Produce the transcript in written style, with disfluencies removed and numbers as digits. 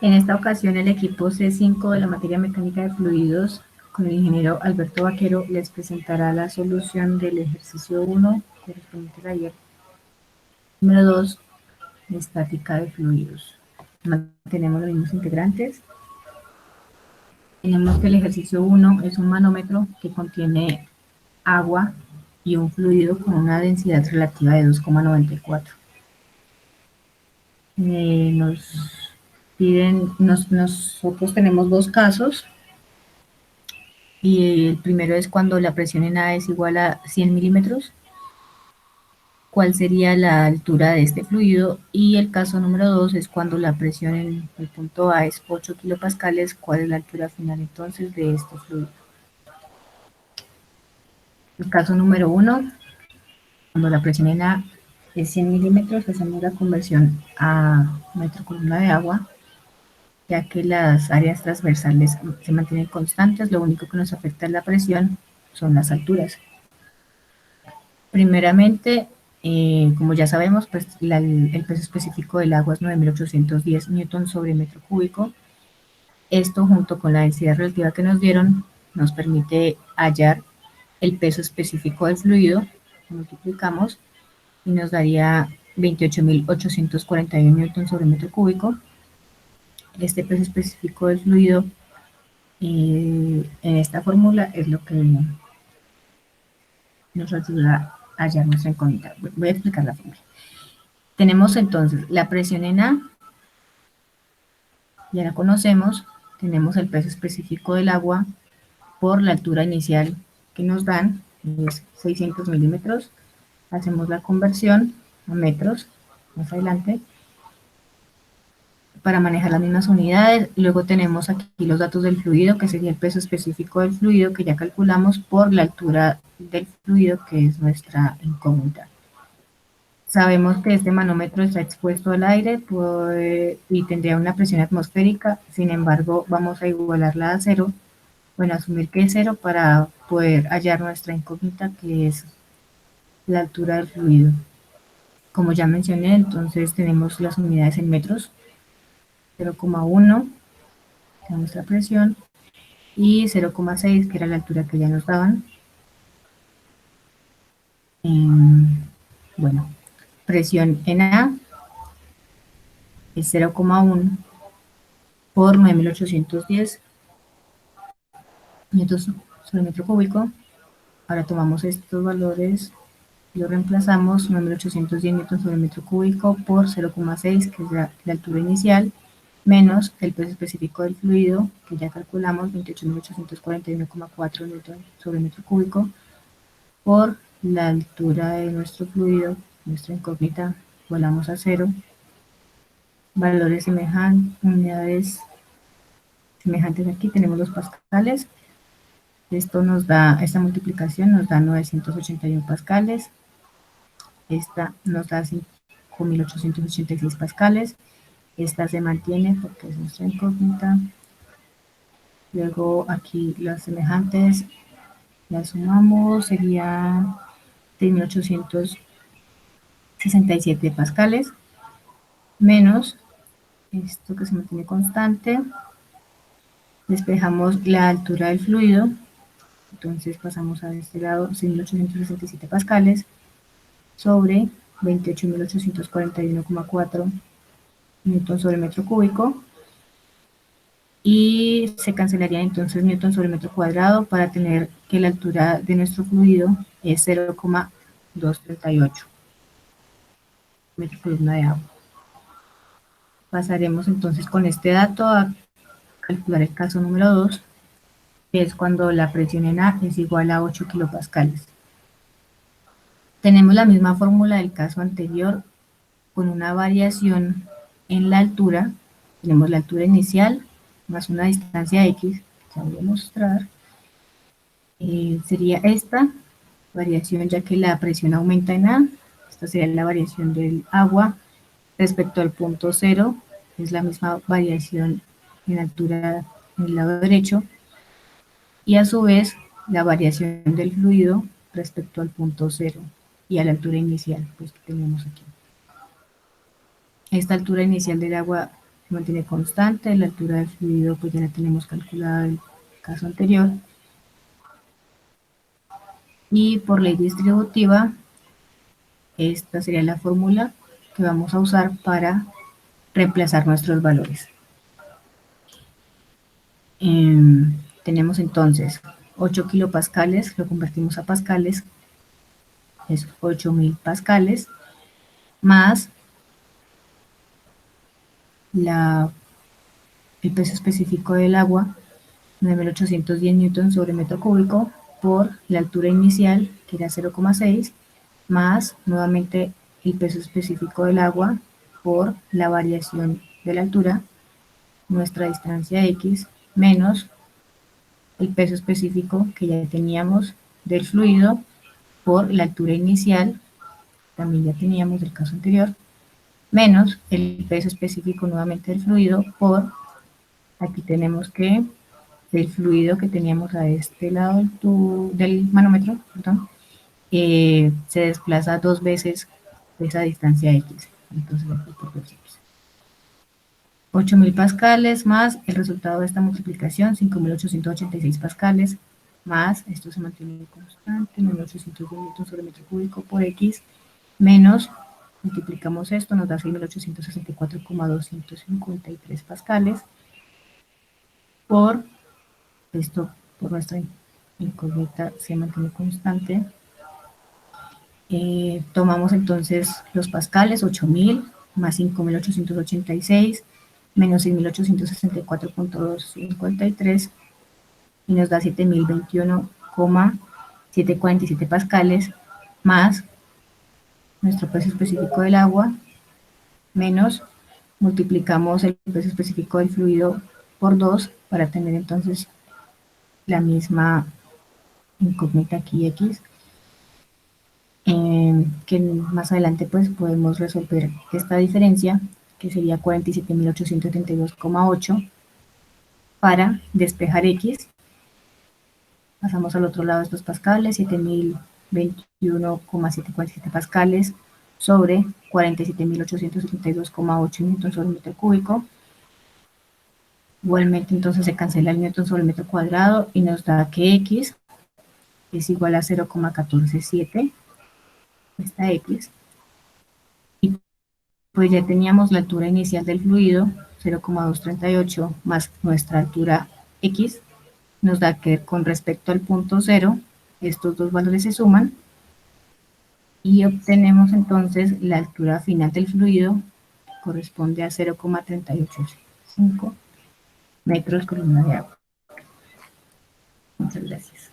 En esta ocasión, el equipo C5 de la materia mecánica de fluidos, con el ingeniero Alberto Vaquero, les presentará la solución del ejercicio 1, correspondiente al taller número 2, de estática de fluidos. Mantenemos los mismos integrantes. Tenemos que el ejercicio 1 es un manómetro que contiene agua y un fluido con una densidad relativa de 2,94. Nosotros tenemos dos casos, y el primero es cuando la presión en A es igual a 100 milímetros, cuál sería la altura de este fluido, y el caso número 2 es cuando la presión en el punto A es 8 kilopascales, cuál es la altura final entonces de este fluido. El caso número 1, cuando la presión en A es 100 milímetros, hacemos la conversión a metro columna de agua, ya que las áreas transversales se mantienen constantes, lo único que nos afecta es la presión, son las alturas. Primeramente, como ya sabemos, pues el peso específico del agua es 9.810 newton sobre metro cúbico. Esto, junto con la densidad relativa que nos dieron, nos permite hallar el peso específico del fluido. Multiplicamos y nos daría 28.841 newton sobre metro cúbico. Este peso específico del fluido en esta fórmula es lo que nos ayuda a hallar nuestra incógnita. Voy a explicar la fórmula. Tenemos entonces la presión en A, ya la conocemos, tenemos el peso específico del agua por la altura inicial que nos dan, es 600 milímetros, hacemos la conversión a metros más adelante para manejar las mismas unidades. Luego tenemos aquí los datos del fluido, que sería el peso específico del fluido, que ya calculamos por la altura del fluido, que es nuestra incógnita. Sabemos que este manómetro está expuesto al aire y tendría una presión atmosférica, sin embargo vamos a igualarla a cero, bueno, asumir que es cero para poder hallar nuestra incógnita, que es la altura del fluido. Como ya mencioné, entonces tenemos las unidades en metros, 0,1, que es nuestra presión, y 0,6, que era la altura que ya nos daban. Bueno, presión en A es 0,1 por 9.810 metros sobre metro cúbico. Ahora tomamos estos valores y lo reemplazamos, 9.810 newton sobre metro cúbico por 0,6, que es la altura inicial, menos el peso específico del fluido, que ya calculamos, 28.841,4 newton sobre metro cúbico, por la altura de nuestro fluido, nuestra incógnita, volamos a cero, valores semejantes, unidades semejantes aquí, tenemos los pascales. Esto nos da, esta multiplicación nos da 981 pascales, esta nos da 5.886 pascales, esta se mantiene porque es nuestra incógnita. Luego aquí las semejantes las sumamos, sería 3.867 pascales, menos esto que se mantiene constante, despejamos la altura del fluido, entonces pasamos a este lado, 6.867 pascales, sobre 28.841,4 newton sobre metro cúbico, y se cancelaría entonces newton sobre metro cuadrado para tener que la altura de nuestro fluido es 0,238 metro columna de agua. Pasaremos entonces con este dato a calcular el caso número 2, que es cuando la presión en A es igual a 8 kilopascales. Tenemos la misma fórmula del caso anterior, con una variación en la altura. Tenemos la altura inicial más una distancia X, que voy a mostrar. Sería esta variación, ya que la presión aumenta en A. Esta sería la variación del agua respecto al punto cero, es la misma variación en altura en el lado derecho, y a su vez la variación del fluido respecto al punto cero y a la altura inicial, pues que tenemos aquí. Esta altura inicial del agua se mantiene constante, la altura del fluido pues ya la tenemos calculada del caso anterior. Y por ley distributiva, esta sería la fórmula que vamos a usar para reemplazar nuestros valores. Tenemos entonces 8 kilopascales, lo convertimos a pascales, es 8000 pascales, más el peso específico del agua, 9810 newtons sobre metro cúbico, por la altura inicial, que era 0,6, más nuevamente el peso específico del agua por la variación de la altura, nuestra distancia x, menos el peso específico que ya teníamos del fluido por la altura inicial, también ya teníamos del caso anterior, menos el peso específico nuevamente del fluido por, aquí tenemos que el fluido que teníamos a este lado del manómetro, perdón, se desplaza 2 veces esa distancia x. Entonces, aquí por 8000 pascales más el resultado de esta multiplicación, 5886 pascales, más, esto se mantiene constante, 1800 newtons sobre metro cúbico por x, menos, multiplicamos esto, nos da 6864,253 pascales, por, esto por nuestra incógnita se mantiene constante. Tomamos entonces los pascales, 8000 más 5886 menos 6864,253 y nos da 7021,747 pascales más nuestro peso específico del agua menos multiplicamos el peso específico del fluido por 2 para tener entonces la misma incógnita aquí x, que más adelante pues podemos resolver esta diferencia, que sería 47.872,8 para despejar x. Pasamos al otro lado de estos pascales, 7021,747 pascales sobre 47.872,8 newtons sobre metro cúbico. Igualmente entonces se cancela el newton sobre metro cuadrado y nos da que x es igual a 0,147, esta x, y pues ya teníamos la altura inicial del fluido, 0,238 más nuestra altura x, nos da que con respecto al punto 0, estos dos valores se suman y obtenemos entonces la altura final del fluido, que corresponde a 0,385 metros columna de agua. Muchas gracias.